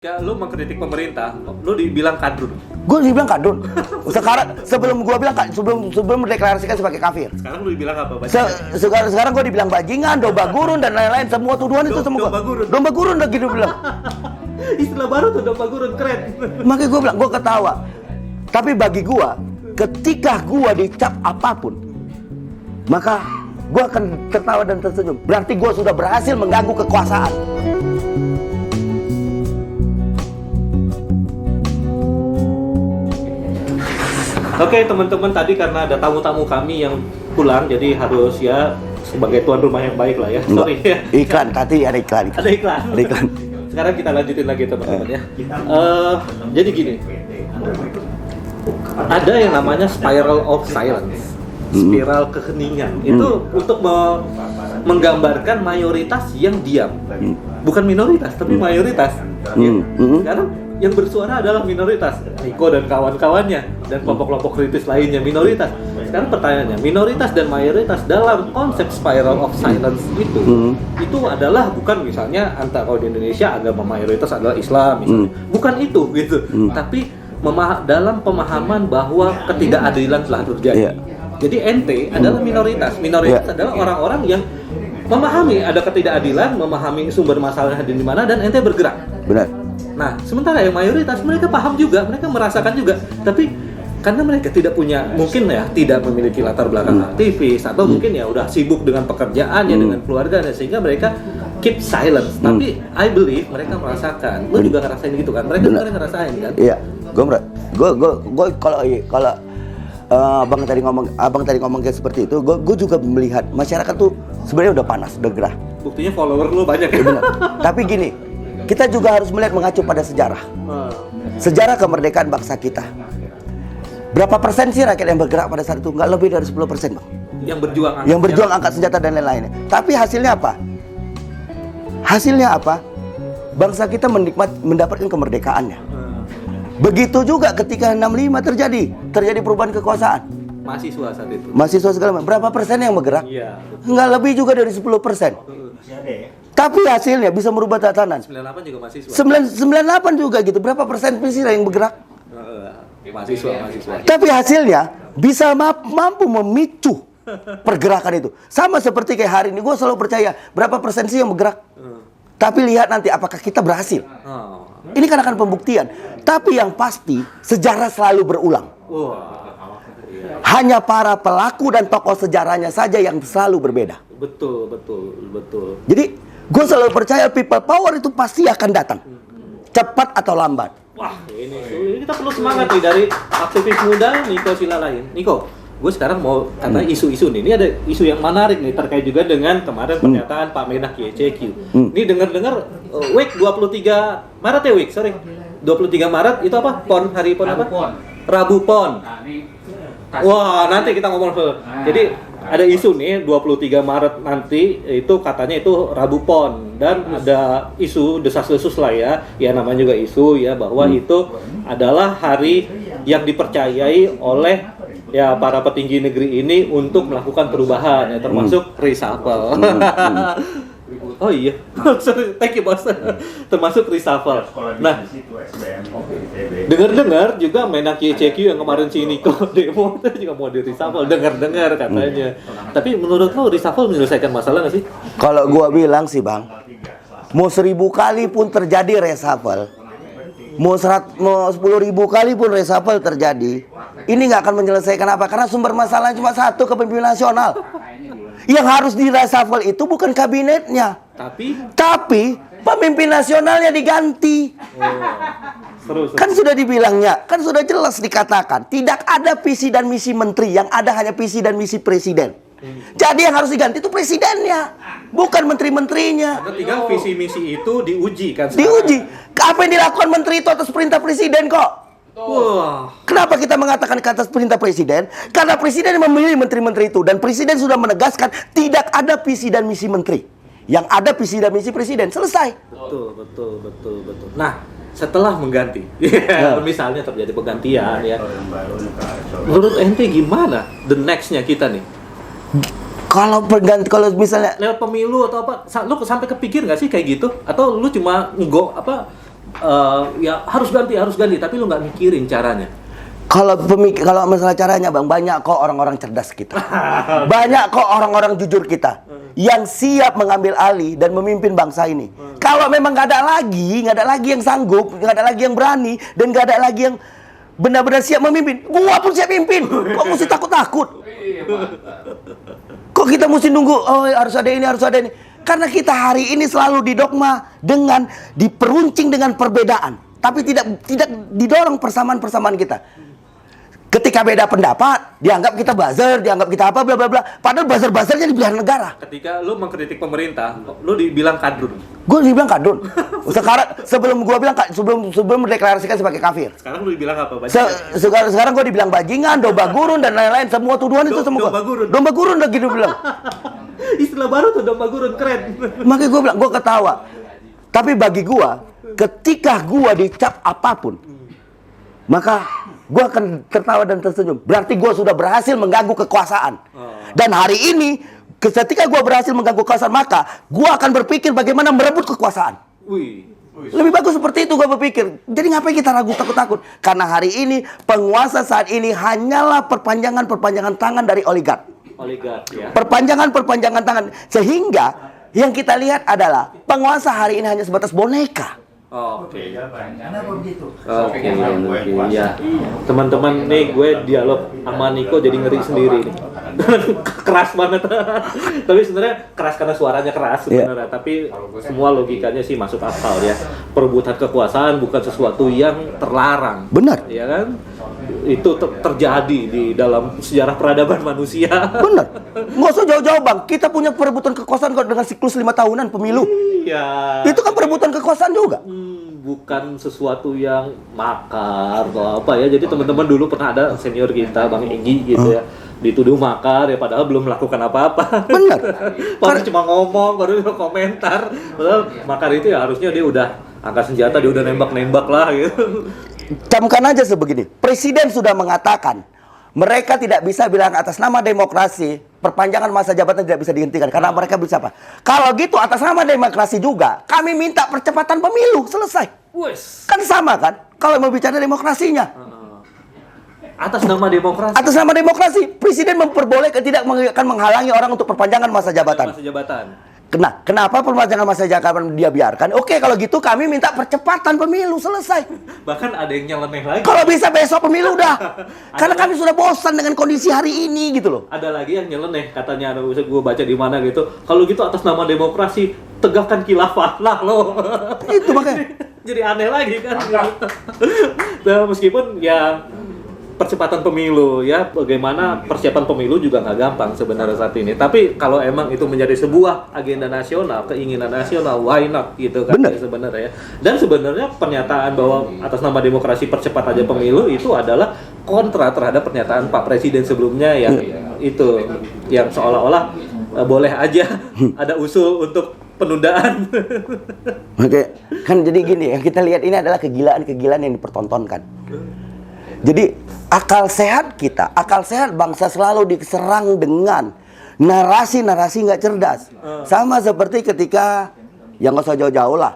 Ya, lu mengkritik pemerintah, lu dibilang kadrun. Gue dibilang kadrun. Sekarang sebelum gue bilang sebelum mendeklarasikan sebagai kafir. Sekarang lu dibilang apa? Sekarang gue dibilang bajingan, domba gurun dan lain-lain, semua tuduhan itu semua. Domba gurun udah gitu bilang. Istilah baru tuh domba gurun, keren. Makanya gue bilang, gue ketawa. Tapi bagi gue, ketika gue dicap apapun, maka gue akan tertawa dan tersenyum. Berarti gue sudah berhasil mengganggu kekuasaan. Oke teman-teman, tadi karena ada tamu-tamu kami yang pulang, jadi harus ya sebagai tuan rumah yang baik lah ya. Sorry ya. Iklan, tadi ada iklan. Ada iklan. Ada iklan. Sekarang kita lanjutin lagi teman-teman ya. Jadi gini, ada yang namanya spiral of silence, spiral keheningan. Itu untuk menggambarkan mayoritas yang diam, bukan minoritas tapi mayoritas. Sekarang yang bersuara adalah minoritas, Niko dan kawan-kawannya dan kelompok-kelompok kritis lainnya minoritas. Sekarang pertanyaannya, minoritas dan mayoritas dalam konsep spiral of silence itu adalah bukan misalnya antara kalau di Indonesia agama mayoritas adalah Islam misalnya, bukan itu gitu, tapi dalam pemahaman bahwa ketidakadilan telah terjadi. Jadi ente adalah minoritas adalah orang-orang yang memahami ada ketidakadilan, memahami sumber masalahnya di mana dan ente bergerak. Benar. Nah, sementara yang mayoritas mereka paham juga, mereka merasakan juga, tapi karena mereka tidak punya, mungkin ya tidak memiliki latar belakang aktivis atau mungkin ya udah sibuk dengan pekerjaannya, dengan keluarganya, sehingga mereka keep silence. Tapi I believe mereka merasakan. Lu juga ngerasain gitu kan? Mereka juga ngerasain kan? Iya, gue kalau abang tadi ngomong kayak seperti itu, gue juga melihat masyarakat tuh sebenarnya udah panas, udah gerah. Buktinya follower lu banyak ya. Benar. Tapi gini, kita juga harus melihat mengacu pada sejarah. Sejarah kemerdekaan bangsa kita. Berapa persen sih rakyat yang bergerak pada saat itu? Nggak lebih dari 10%, Bang. Yang berjuang angkat senjata dan lain-lainnya. Tapi hasilnya apa? Hasilnya apa? Bangsa kita mendapatkan kemerdekaannya. Begitu juga ketika 65 terjadi perubahan kekuasaan. Mahasiswa saat itu. Mahasiswa segala macam. Berapa persen yang bergerak? Iya. Nggak lebih juga dari 10%. Tapi hasilnya bisa merubah tatanan. 98 juga mahasiswa. 98 juga gitu. Berapa persen sih yang bergerak? Mahasiswa. Tapi hasilnya bisa mampu memicu pergerakan itu. Sama seperti kayak hari ini, gue selalu percaya berapa persen sih yang bergerak. Tapi lihat nanti apakah kita berhasil. Ini kan akan pembuktian. Tapi yang pasti sejarah selalu berulang. Hanya para pelaku dan tokoh sejarahnya saja yang selalu berbeda. Betul. Jadi gue selalu percaya people power itu pasti akan datang, cepat atau lambat. Wah, ini kita perlu semangat nih dari aktivis muda Niko Silalahin. Niko, gue sekarang mau katanya isu-isu nih. Ini ada isu yang menarik nih terkait juga dengan kemarin pernyataan Pak Menak YCQ. Ini dengar-dengar week 23 Maret ya week, sorry. 23 Maret itu apa? Hari PON apa? Rabu PON. Wah, nanti kita ngomong soal. Jadi ada isu nih 23 Maret nanti itu katanya itu Rabu PON dan ada isu desas-desus lah ya namanya juga isu ya bahwa itu adalah hari yang dipercayai oleh ya para petinggi negeri ini untuk melakukan perubahan ya termasuk reshuffle. Oh iya, thank you bos. Termasuk reshuffle. Nah, dengar-dengar juga Menak YCQ yang kemarin si Niko demo itu juga mau di reshuffle. Dengar-dengar katanya. Tapi menurut lo reshuffle menyelesaikan masalah nggak sih? Kalau gua bilang sih Bang, mau 1000 kali pun terjadi reshuffle, mau 10.000 kali pun reshuffle terjadi, ini nggak akan menyelesaikan apa? Karena sumber masalahnya cuma satu, kepemimpinan nasional. Yang harus di reshuffle itu bukan kabinetnya, tapi pemimpin nasionalnya diganti. Seru. Kan sudah dibilangnya, kan sudah jelas dikatakan tidak ada visi dan misi menteri, yang ada hanya visi dan misi presiden. Jadi yang harus diganti itu presidennya, bukan menteri-menterinya. Karena tinggal visi misi itu diuji kan? Diuji. Apa yang dilakukan menteri itu atas perintah presiden kok? Wah. Kenapa kita mengatakan ke atas perintah presiden? Karena presiden yang memilih menteri-menteri itu dan presiden sudah menegaskan tidak ada visi dan misi menteri. Yang ada visi dan misi presiden. Selesai. Betul. Nah, setelah mengganti, misalnya terjadi penggantian ya. Menurut ente gimana the next-nya kita nih? Kalau misalnya lewat pemilu atau apa, lu sampai kepikir nggak sih kayak gitu? Atau lu cuma ya harus ganti, tapi lu nggak mikirin caranya. Kalau masalah caranya Bang, banyak kok orang-orang cerdas kita. Banyak kok orang-orang jujur kita yang siap mengambil alih dan memimpin bangsa ini. Kalau memang nggak ada lagi yang sanggup, nggak ada lagi yang berani, dan nggak ada lagi yang benar-benar siap memimpin, gua pun siap mimpin. Kok mesti takut-takut? Kok kita mesti nunggu, oh harus ada ini, harus ada ini? Karena kita hari ini selalu didogma dengan diperuncing dengan perbedaan, tapi tidak didorong persamaan-persamaan kita. Ketika beda pendapat, dianggap kita buzzer, dianggap kita apa, bla bla bla. Padahal buzzer-buzzernya di belahan negara. Ketika lu mengkritik pemerintah, lu dibilang kadrun. Gue dibilang kadrun. Sekarang sebelum gue bilang sebelum mendeklarasikan sebagai kafir. Sekarang lu dibilang apa? Sekarang gue dibilang bajingan, domba gurun dan lain-lain, semua tuduhan itu semua. Domba gurun lagi dia bilang. Istilah baru tuh, domba gurun, keren. Makanya gue bilang, gue ketawa. Tapi bagi gue, ketika gue dicap apapun, maka gue akan tertawa dan tersenyum. Berarti gue sudah berhasil mengganggu kekuasaan. Dan hari ini, ketika gue berhasil mengganggu kekuasaan, maka gue akan berpikir bagaimana merebut kekuasaan. Lebih bagus seperti itu gue berpikir. Jadi ngapain kita ragu takut-takut? Karena hari ini, penguasa saat ini hanyalah perpanjangan tangan dari oligark. Ya. Perpanjangan tangan. Sehingga yang kita lihat adalah penguasa hari ini hanya sebatas boneka. Oke. Kenapa begitu? Oke, ya. Teman-teman nih, gue dialog sama Niko jadi ngeri sendiri nih. Keras banget. Tapi sebenarnya keras karena suaranya keras sebenarnya. Tapi semua logikanya sih masuk akal ya. Perebutan kekuasaan bukan sesuatu yang terlarang. Benar. Ya kan? Itu terjadi di dalam sejarah peradaban manusia. Benar. Nggak usah jauh-jauh Bang. Kita punya perebutan kekuasaan kok dengan siklus 5 tahunan pemilu. Iya. Itu kan perebutan kekuasaan juga. Bukan sesuatu yang makar atau apa ya. Jadi teman-teman dulu pernah ada senior kita Bang Egi gitu ya, dituduh makar ya, padahal belum melakukan apa-apa. Benar. Baru cuma ngomong, baru komentar. Padahal makar itu ya harusnya dia udah angkat senjata, dia udah nembak-nembak lah gitu. Camkan aja sebegini. Presiden sudah mengatakan mereka tidak bisa bilang atas nama demokrasi perpanjangan masa jabatan tidak bisa dihentikan karena mereka bisa apa? Kalau gitu atas nama demokrasi juga kami minta percepatan pemilu, selesai. Wes. Kan sama kan? Kalau mau bicara demokrasinya. Atas nama demokrasi. Atas nama demokrasi, presiden memperbolehkan tidak akan menghalangi orang untuk perpanjangan masa jabatan. Masa jabatan. Kenapa perpanjangan masa jabatan dia biarkan? Oke, kalau gitu kami minta percepatan pemilu, selesai. Bahkan ada yang nyeleneh lagi. Kalau bisa besok pemilu udah. Karena kami sudah bosan dengan kondisi hari ini gitu loh. Ada lagi yang nyeleneh, katanya bisa gue baca di mana gitu. Kalau gitu atas nama demokrasi tegakkan khilafah lah lo. Itu makanya. Jadi aneh lagi kan. Nah, meskipun ya percepatan pemilu ya, bagaimana persiapan pemilu juga nggak gampang sebenarnya saat ini. Tapi kalau emang itu menjadi sebuah agenda nasional, keinginan nasional, why not gitu kan sebenarnya. Dan sebenarnya pernyataan bahwa atas nama demokrasi percepat aja pemilu itu adalah kontra terhadap pernyataan Pak Presiden sebelumnya yang itu yang seolah-olah boleh aja ada usul untuk penundaan. Oke, kan jadi gini, yang kita lihat ini adalah kegilaan-kegilaan yang dipertontonkan. Jadi akal sehat kita, akal sehat bangsa selalu diserang dengan narasi-narasi nggak cerdas. Sama seperti ketika, yang nggak usah jauh-jauh lah.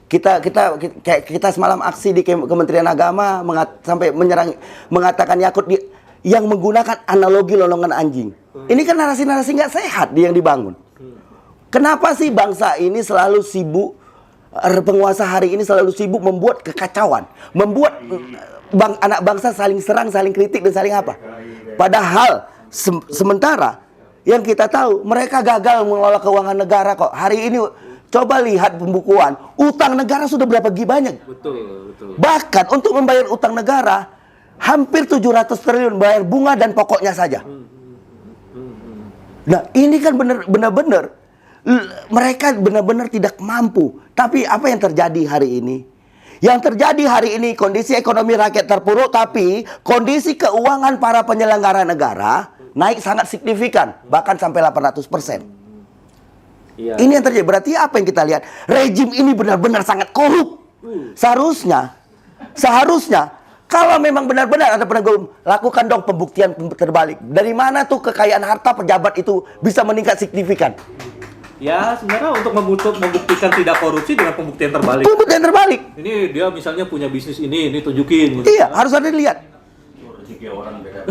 Kita semalam aksi di Kementerian Agama sampai mengatakan Yakut yang menggunakan analogi lolongan anjing. Ini kan narasi-narasi nggak sehat yang dibangun. Kenapa sih bangsa ini selalu sibuk, penguasa hari ini selalu sibuk membuat kekacauan, membuat anak bangsa saling serang, saling kritik, dan saling apa? Padahal sementara yang kita tahu mereka gagal mengelola keuangan negara kok. Hari ini coba lihat pembukuan utang negara sudah berapa banyak. Betul. Bahkan untuk membayar utang negara hampir 700 triliun bayar bunga dan pokoknya saja. Nah ini kan benar-benar mereka benar-benar tidak mampu. Tapi apa yang terjadi hari ini? Yang terjadi hari ini kondisi ekonomi rakyat terpuruk, tapi kondisi keuangan para penyelenggara negara naik sangat signifikan, bahkan sampai 800%. Iya. Ini yang terjadi. Berarti apa yang kita lihat? Rejim ini benar-benar sangat korup. Seharusnya kalau memang benar-benar ada penegak, lakukan dong pembuktian terbalik. Dari mana tuh kekayaan harta pejabat itu bisa meningkat signifikan? Ya sebenarnya untuk membuktikan tidak korupsi dengan pembuktian terbalik. Pembuktian terbalik. Ini dia misalnya punya bisnis ini tunjukin. Gitu. Iya, harus ada dilihat. Rezeki orang beda.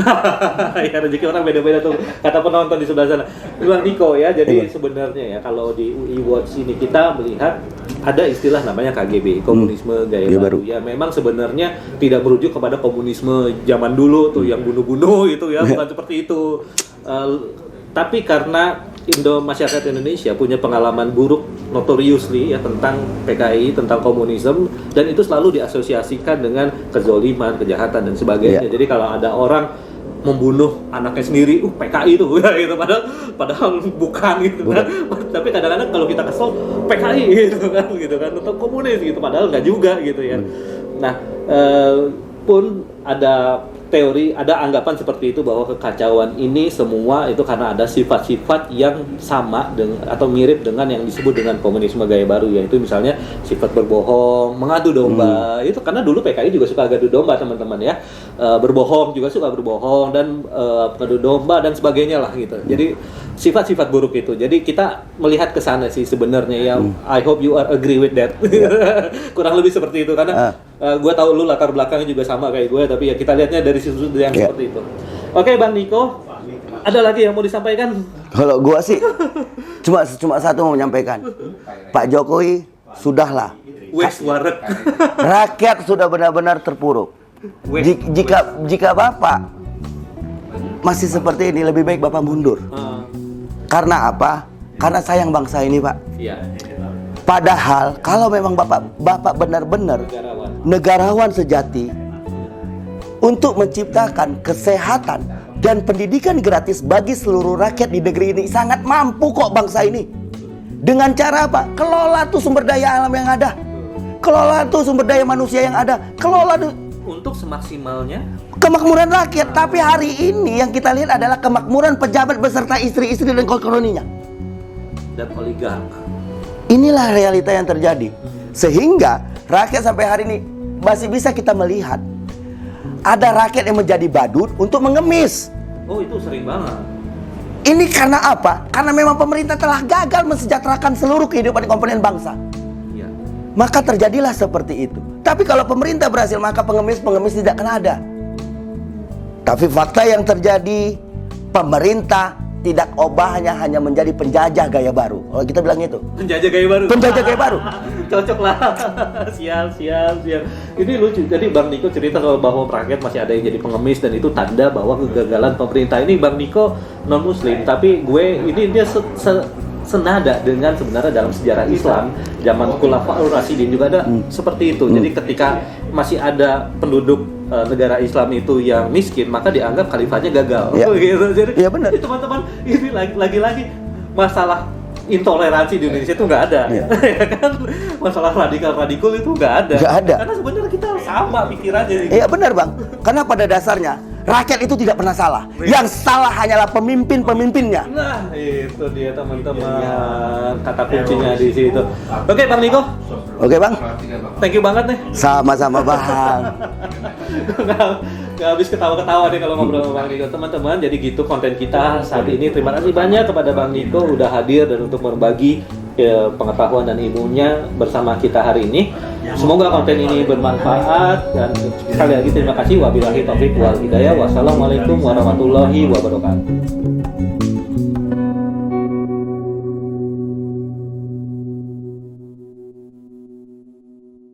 Ya rezeki orang beda-beda tuh kata penonton di sebelah sana. Bang Niko ya, jadi sebenarnya ya kalau di UI Watch ini kita melihat ada istilah namanya KGB, komunisme gaya baru. Ya memang sebenarnya tidak merujuk kepada komunisme zaman dulu tuh yang bunuh-bunuh itu ya, bukan seperti itu. Tapi karena masyarakat Indonesia punya pengalaman buruk notoriously ya tentang PKI, tentang komunisme, dan itu selalu diasosiasikan dengan kezoliman, kejahatan dan sebagainya. Jadi kalau ada orang membunuh anaknya sendiri, PKI itu ya, gitu. Padahal bukan gitu kan. Tapi kadang-kadang kalau kita kesel PKI gitu kan atau komunis gitu, padahal nggak juga gitu ya. Nah, pun ada teori, ada anggapan seperti itu bahwa kekacauan ini semua itu karena ada sifat-sifat yang sama dengan atau mirip dengan yang disebut dengan komunisme gaya baru, yaitu misalnya sifat berbohong, mengadu domba. Itu karena dulu PKI juga suka adu domba teman-teman ya, berbohong juga suka berbohong dan mengadu domba dan sebagainya lah gitu. Jadi sifat-sifat buruk itu. Jadi kita melihat ke sana sih sebenarnya ya. I hope you are agree with that. Kurang lebih seperti itu karena gue tahu lu latar belakangnya juga sama kayak gue, tapi ya kita lihatnya dari sudut yang seperti itu. Oke, Bang Niko, ada lagi yang mau disampaikan? Kalau gua sih cuma satu mau menyampaikan. Pak Jokowi, sudahlah. Wes warek. Rakyat sudah benar-benar terpuruk. Jika Bapak masih seperti ini, lebih baik Bapak mundur. Karena apa? Karena sayang bangsa ini, Pak. Iya. Padahal kalau memang Bapak benar-benar negarawan sejati untuk menciptakan kesehatan dan pendidikan gratis bagi seluruh rakyat di negeri ini, sangat mampu kok bangsa ini. Dengan cara apa? Kelola tuh sumber daya alam yang ada. Kelola tuh sumber daya manusia yang ada. Kelola tuh untuk semaksimalnya kemakmuran rakyat. Tapi hari ini yang kita lihat adalah kemakmuran pejabat beserta istri-istri dan koloninya dan oligark. Inilah realita yang terjadi. Sehingga rakyat sampai hari ini masih bisa kita melihat ada rakyat yang menjadi badut untuk mengemis. Oh, itu sering banget. Ini karena apa? Karena memang pemerintah telah gagal mensejahterakan seluruh kehidupan komponen bangsa. Ya. Maka terjadilah seperti itu. Tapi kalau pemerintah berhasil, maka pengemis tidak akan ada. Tapi fakta yang terjadi, pemerintah tidak obahnya hanya menjadi penjajah gaya baru. Kalau kita bilang itu. Penjajah gaya baru. Penjajah gaya baru. Cocok lah. Siap. Ini lucu. Jadi Bang Niko cerita bahwa rakyat masih ada yang jadi pengemis dan itu tanda bahwa kegagalan pemerintah. Ini Bang Niko non Muslim, tapi dia senada dengan sebenarnya dalam sejarah Islam zaman Khulafaur Rasyidin juga ada seperti itu. Jadi ketika masih ada penduduk negara Islam itu yang miskin, maka dianggap khalifahnya gagal. Gitu. Jadi benar. Teman-teman, ini lagi-lagi masalah intoleransi di Indonesia itu nggak ada. Ya kan? Masalah radikal itu nggak ada. Karena sebenarnya kita sama pikirannya. Iya benar, Bang. Karena pada dasarnya rakyat itu tidak pernah salah. Yang salah hanyalah pemimpinnya. Nah, itu dia teman-teman. Kata kuncinya di situ. Oke, Bang Niko. Oke, Bang. Thank you banget nih. Sama-sama, Bang. Gak habis ketawa-ketawa deh kalau ngobrol sama Bang Niko. Teman-teman, jadi gitu konten kita saat ini. Terima kasih banyak kepada Bang Niko udah hadir dan untuk berbagi pengetahuan dan ilmunya bersama kita hari ini. Semoga konten ini bermanfaat dan sekali lagi terima kasih. Wabillahi taufiq wal hidayah. Wassalamualaikum warahmatullahi wabarakatuh.